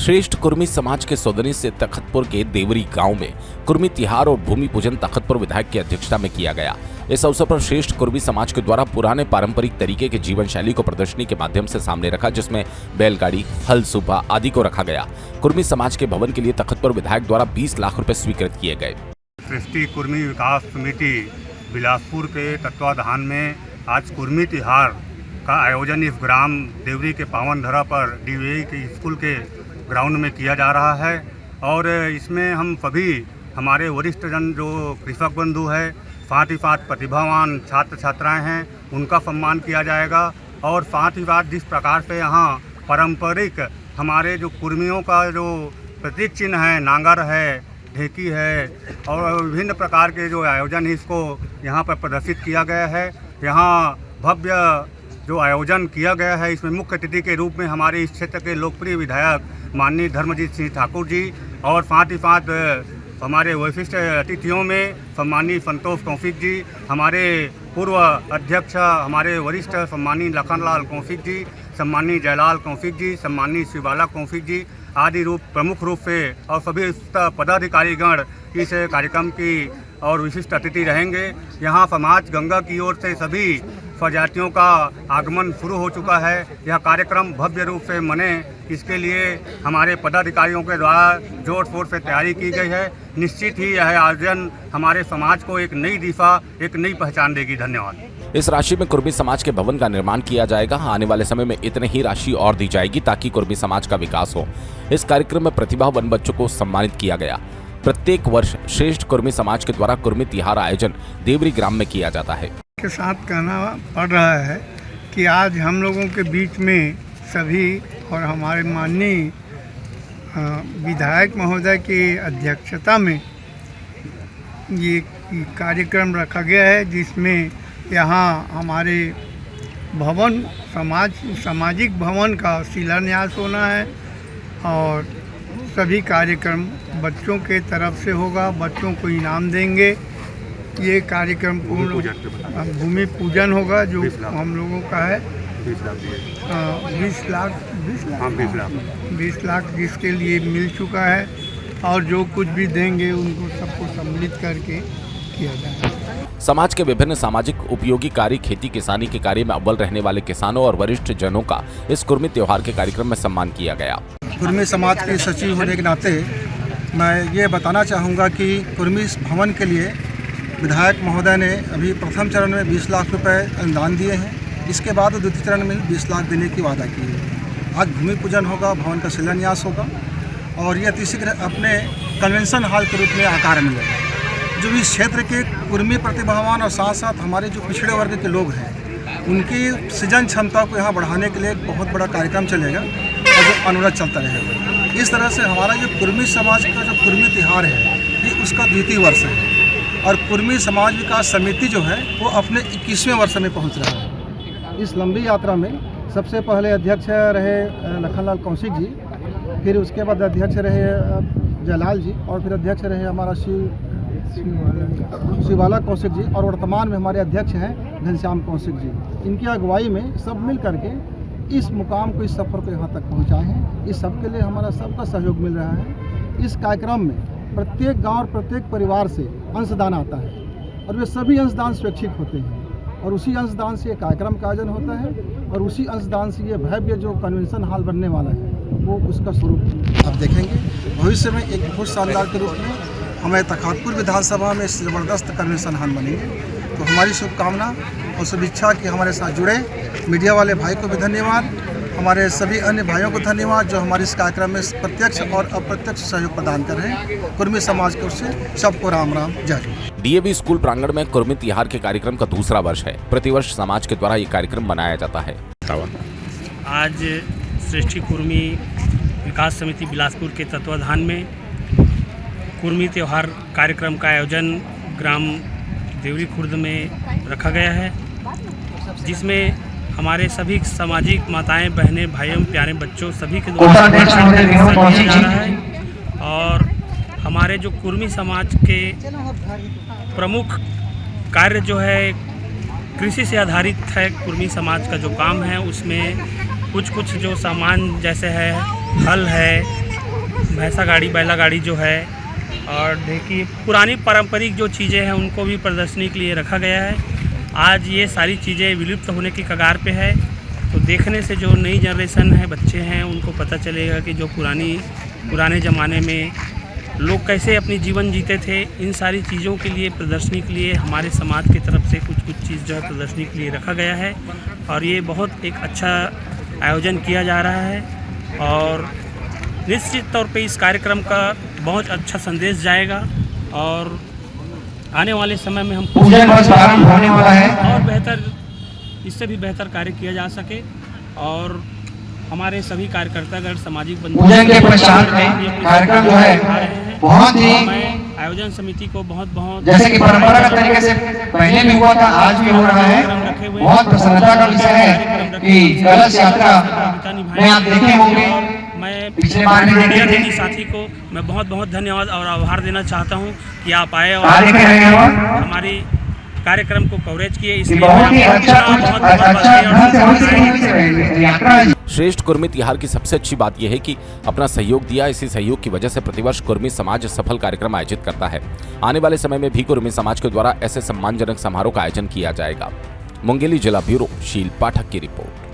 श्रेष्ठ कुर्मी समाज के सौदनी से तखतपुर के देवरी गांव में कुर्मी तिहार और भूमि पूजन तखतपुर विधायक की अध्यक्षता में किया गया। इस अवसर पर श्रेष्ठ कुर्मी समाज के द्वारा पुराने पारंपरिक तरीके के जीवन शैली को प्रदर्शनी के माध्यम से सामने रखा, जिसमें बैलगाड़ी, हल सूपा आदि को रखा गया। कुर्मी समाज के भवन के लिए तखतपुर विधायक द्वारा 20 लाख रुपए स्वीकृत किए गए। श्रेष्ठ कुर्मी विकास समिति बिलासपुर के तत्वाधान में आज कुर्मी तिहार का आयोजन इस ग्राम देवरी के पावन धरा पर डीवीआई के स्कूल के ग्राउंड में किया जा रहा है। और इसमें हम सभी हमारे वरिष्ठ जन जो कृषक बंधु है, साथ ही साथ प्रतिभावान छात्र छात्राएं हैं, उनका सम्मान किया जाएगा। और साथ ही साथ जिस प्रकार से यहाँ पारंपरिक हमारे जो कुर्मियों का जो प्रतीक चिन्ह है, नांगर है, ढेकी है और विभिन्न प्रकार के जो आयोजन इसको यहाँ पर प्रदर्शित किया गया है। यहाँ भव्य जो आयोजन किया गया है, इसमें मुख्य अतिथि के रूप में हमारे इस क्षेत्र के लोकप्रिय विधायक माननीय धर्मजीत सिंह ठाकुर जी और साथ ही साथ हमारे वरिष्ठ अतिथियों में सम्मानीय संतोष कौशिक जी, हमारे पूर्व अध्यक्ष हमारे वरिष्ठ सम्मानीय लखनलाल कौशिक जी, सम्मानीय जयलाल कौशिक जी, सम्मानीय शिवाला कौशिक जी आदि प्रमुख रूप से और सभी पदाधिकारीगण इस कार्यक्रम की और विशिष्ट अतिथि रहेंगे। यहाँ समाज गंगा की ओर से सभी स्वजातियों का आगमन शुरू हो चुका है। यह कार्यक्रम भव्य रूप से मने, इसके लिए हमारे पदाधिकारियों के द्वारा जोर शोर से तैयारी की गई है। निश्चित ही यह आयोजन हमारे समाज को एक नई दिशा, एक नई पहचान देगी। धन्यवाद। इस राशि में कुर्मी समाज के भवन का निर्माण किया जाएगा। आने वाले समय में इतनी ही राशि और दी जाएगी ताकि कुर्मी समाज का विकास हो। इस कार्यक्रम में प्रतिभावान बच्चों को सम्मानित किया गया। प्रत्येक वर्ष श्रेष्ठ कुर्मी समाज के द्वारा कुर्मी तिहार आयोजन देवरी ग्राम में किया जाता है। के साथ कहना पड़ रहा है कि आज हम लोगों के बीच में सभी और हमारे माननीय विधायक महोदय की अध्यक्षता में ये कार्यक्रम रखा गया है, जिसमें यहाँ हमारे भवन सामाजिक भवन का शिलान्यास होना है और सभी कार्यक्रम बच्चों के तरफ से होगा। बच्चों को इनाम देंगे। ये कार्यक्रम पूर्ण भूमि पूजन होगा जो हम लोगों का है 20 लाख जिसके लिए मिल चुका है और जो कुछ भी देंगे उनको सबको सम्मिलित करके किया जाएगा। समाज के विभिन्न सामाजिक उपयोगी कार्य, खेती किसानी के कार्य में अव्वल रहने वाले किसानों और वरिष्ठ जनों का इस कुर्मी त्योहार के कार्यक्रम में सम्मान किया गया। कुर्मी समाज के सचिव होने के नाते मैं ये बताना चाहूँगा कि कुर्मी भवन के लिए विधायक महोदय ने अभी प्रथम चरण में 20 लाख रुपए अनुदान दिए हैं। इसके बाद द्वितीय चरण में 20 लाख देने की वादा की है। आज भूमि पूजन होगा, भवन का शिलान्यास होगा और ये अतिशीघ्र अपने कन्वेंशन हॉल के रूप में आकार मिलेगा। जो इस क्षेत्र के कुर्मी प्रतिभावान और साथ साथ हमारे जो पिछड़े वर्ग के लोग हैं, उनकी सृजन क्षमता को यहाँ बढ़ाने के लिए एक बहुत बड़ा कार्यक्रम चलेगा और जो अनुरोध चलता रहेगा। इस तरह से हमारा जो कुर्मी समाज का जो कुर्मी तिहार है, ये उसका द्वितीय वर्ष है और कुर्मी समाज विकास समिति जो है वो अपने 21वें वर्ष में पहुंच रहा है। इस लंबी यात्रा में सबसे पहले अध्यक्ष रहे लखनलाल कौशिक जी, फिर उसके बाद अध्यक्ष रहे जयलाल जी और फिर अध्यक्ष रहे हमारा शिवाला कौशिक जी और वर्तमान में हमारे अध्यक्ष हैं घनश्याम कौशिक जी। इनकी अगुवाई में सब मिल करके इस मुकाम को, इस सफ़र को यहाँ तक पहुँचाए हैं। इस सब के लिए हमारा सबका सहयोग मिल रहा है। इस कार्यक्रम में प्रत्येक गांव और प्रत्येक परिवार से अंशदान आता है और वे सभी अंशदान स्वैच्छिक होते हैं और उसी अंशदान से ये कार्यक्रम का आयोजन होता है और उसी अंशदान से ये भव्य जो कन्वेंशन हॉल बनने वाला है वो उसका स्वरूप आप देखेंगे। भविष्य में एक बहुत शानदार के रूप में हमें तखतपुर विधानसभा में ज़बरदस्त कन्वेंशन हॉल बनेंगे। तो हमारी शुभकामना और शुभेच्छा कि हमारे साथ जुड़े मीडिया वाले भाई को भी धन्यवाद, हमारे सभी अन्य भाइयों को धन्यवाद जो हमारे इस कार्यक्रम में प्रत्यक्ष और अप्रत्यक्ष सहयोग प्रदान कर रहे हैं। कुर्मी समाज की ओर से सबको राम राम जय। डीएवी स्कूल प्रांगण में कुर्मी तिहार के कार्यक्रम का दूसरा वर्ष है। प्रतिवर्ष समाज के द्वारा ये कार्यक्रम मनाया जाता है। आज श्रेष्ठ कुर्मी विकास समिति बिलासपुर के तत्वाधान में कुर्मी त्योहार कार्यक्रम का आयोजन ग्राम देवरी खुर्द में रखा गया है, जिसमें हमारे सभी सामाजिक माताएं, बहनें, भाइयों, प्यारे बच्चों सभी के द्वारा है। और हमारे जो कुर्मी समाज के प्रमुख कार्य जो है कृषि से आधारित है। कुर्मी समाज का जो काम है उसमें कुछ जो सामान जैसे है हल है, भैंसा गाड़ी बैला गाड़ी जो है, और देखिए पुरानी पारंपरिक जो चीज़ें हैं उनको भी प्रदर्शनी के लिए रखा गया है। आज ये सारी चीज़ें विलुप्त होने की कगार पे है, तो देखने से जो नई जनरेशन है, बच्चे हैं, उनको पता चलेगा कि जो पुराने ज़माने में लोग कैसे अपनी जीवन जीते थे। इन सारी चीज़ों के लिए प्रदर्शनी के लिए हमारे समाज की तरफ से कुछ चीज़ जो है प्रदर्शनी के लिए रखा गया है, और ये बहुत एक अच्छा आयोजन किया जा रहा है। और निश्चित तौर पे इस कार्यक्रम का बहुत अच्छा संदेश जाएगा, और आने वाले समय में हम पूजन प्रारंभ होने वाला है और बेहतर, इससे भी बेहतर कार्य किया जा सके। और हमारे सभी कार्यकर्तागण, सामाजिक पूजन के पश्चात में कार्यक्रम जो है बहुत ही, मैं आयोजन समिति को बहुत जैसे कि परंपरागत तरीके से पहले भी हुआ था, आज भी हो रहा है। बहुत प्रसन्नता का विषय है कि कलश यात्रा में आप देखे होंगे, मैं पिछले बार भी देखे थे। मीडिया साथी को मैं बहुत धन्यवाद और आभार देना चाहता हूँ कि आप आए और कार्य कर रहे हो, हमारी कार्यक्रम को कवरेज किए। इसलिए बहुत ही अच्छा ढंग से होनी चाहिए यात्रा। श्रेष्ठ कुर्मी तिहार की सबसे अच्छी बात यह है कि अपना सहयोग दिया। इसी सहयोग की वजह से प्रतिवर्ष कुर्मी समाज सफल कार्यक्रम आयोजित करता है। आने वाले समय में भी कुर्मी समाज के द्वारा ऐसे सम्मानजनक समारोह का आयोजन किया जाएगा। मुंगेली जिला ब्यूरो शील पाठक की रिपोर्ट।